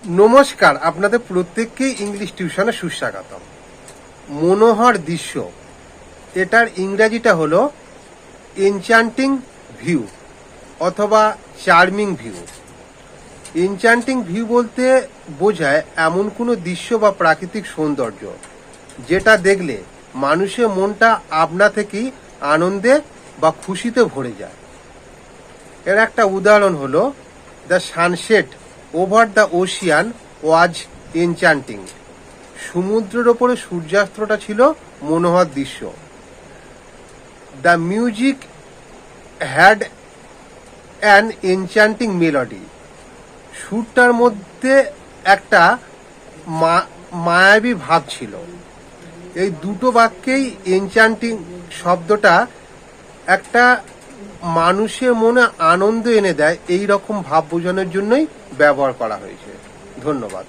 নমস্কার, আপনাদের প্রত্যেককেই ইংলিশ টিউশনে সুস্বাগতম। মনোহর দৃশ্য, এটার ইংরাজিটা হলো এনচ্যান্টিং ভিউ অথবা চার্মিং ভিউ। এনচ্যান্টিং ভিউ বলতে বোঝায় এমন কোনো দৃশ্য বা প্রাকৃতিক সৌন্দর্য যেটা দেখলে মানুষের মনটা আপনা থেকেই আনন্দে বা খুশিতে ভরে যায়। এর একটা উদাহরণ হলো the sunset over the ocean was enchanting. সমুদ্রের ওপরে সূর্যাস্তটা ছিল মনোহর দৃশ্য। The music had an enchanting melody. সুরটার মধ্যে একটা মায়াবী ভাব ছিল। এই দুটো বাক্যেই এনচ্যান্টিং শব্দটা একটা মানুষের মনে আনন্দ এনে দেয়, এই রকম ভাব বোঝানোর জন্যই ব্যবহার করা হয়েছে। ধন্যবাদ।